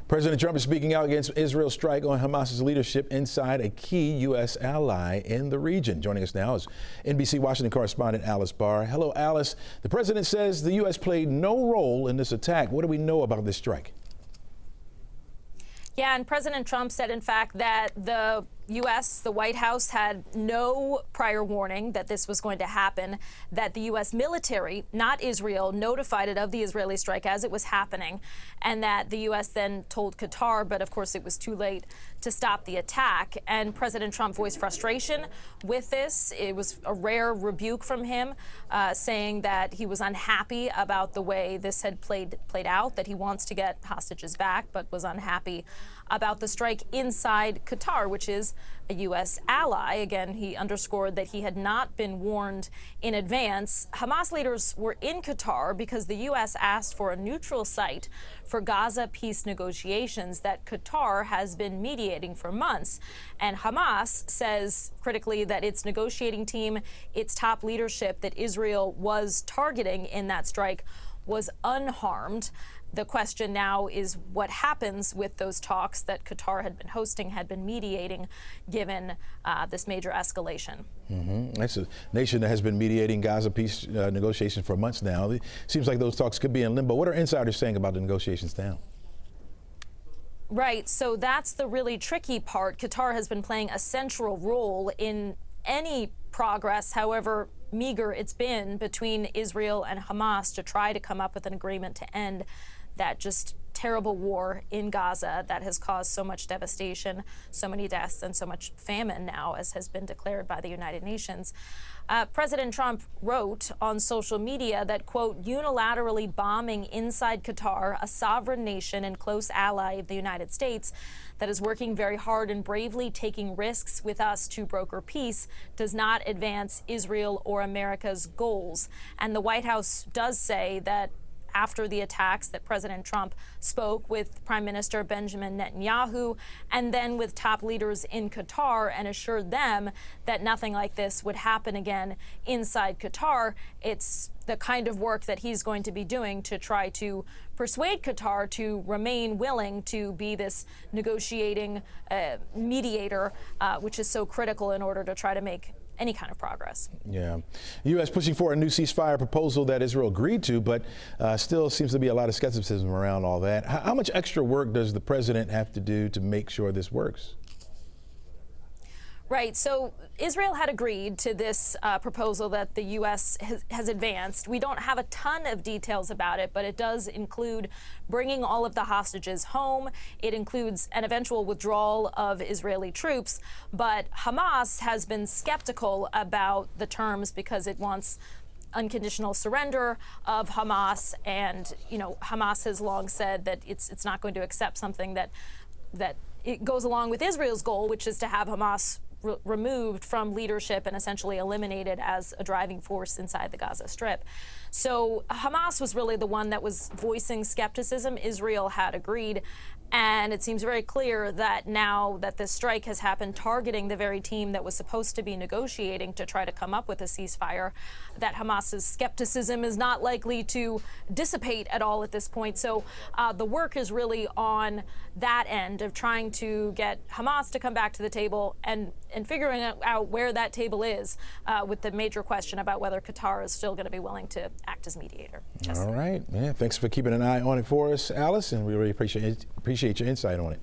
President Trump is speaking out against Israel's strike on Hamas's leadership inside a key U.S. ally in the region. Joining us now is NBC Washington correspondent Alice Barr. Hello, Alice. The president says the U.S. played no role in this attack. What do we know about this strike? Yeah, and President Trump said, in fact, that the U.S., the White House, had no prior warning that this was going to happen, that the U.S. military, not Israel, notified it of the Israeli strike as it was happening, and that the U.S. then told Qatar, but of course it was too late to stop the attack. And President Trump voiced frustration with this. It was a rare rebuke from him, saying that he was unhappy about the way this had played out, that he wants to get hostages back, but was unhappy about the strike inside Qatar, which is a U.S. ally. Again, he underscored that he had not been warned in advance. Hamas leaders were in Qatar because the U.S. asked for a neutral site for Gaza peace negotiations that Qatar has been mediating for months. And Hamas says critically that its negotiating team, its top leadership that Israel was targeting in that strike, was unharmed. The question now is what happens with those talks that Qatar had been hosting, had been mediating, given this major escalation. That's a nation that has been mediating Gaza peace negotiations for months now. It seems like those talks could be in limbo. What are insiders saying about the negotiations now? Right, so that's the really tricky part. Qatar has been playing a central role in any progress, however meager it's been, between Israel and Hamas to try to come up with an agreement to end that just terrible war in Gaza that has caused so much devastation, so many deaths, and so much famine now, as has been declared by the United Nations. President Trump wrote on social media that, quote, unilaterally bombing inside Qatar, a sovereign nation and close ally of the United States that is working very hard and bravely taking risks with us to broker peace, does not advance Israel or America's goals. And the White House does say that after the attacks that President Trump spoke with Prime Minister Benjamin Netanyahu and then with top leaders in Qatar and assured them that nothing like this would happen again inside Qatar. It's the kind of work that he's going to be doing to try to persuade Qatar to remain willing to be this negotiating mediator, which is so critical in order to try to make any kind of progress. Yeah. The U.S. pushing for a new ceasefire proposal that Israel agreed to, but still seems to be a lot of skepticism around all that. How much extra work does the president have to do to make sure this works? Right. So Israel had agreed to this proposal that the U.S. has advanced. We don't have a ton of details about it, but it does include bringing all of the hostages home. It includes an eventual withdrawal of Israeli troops. But Hamas has been skeptical about the terms because it wants unconditional surrender of Hamas. And, you know, Hamas has long said that it's not going to accept something that it goes along with Israel's goal, which is to have Hamas removed from leadership and essentially eliminated as a driving force inside the Gaza Strip. So Hamas was really the one that was voicing skepticism. Israel had agreed. And it seems very clear that now that this strike has happened targeting the very team that was supposed to be negotiating to try to come up with a ceasefire, that Hamas's skepticism is not likely to dissipate at all at this point. So the work is really on that end of trying to get Hamas to come back to the table and figuring out where that table is, with the major question about whether Qatar is still going to be willing to act as mediator. All right. Yeah, thanks for keeping an eye on it for us, Alice, and we really appreciate your insight on it.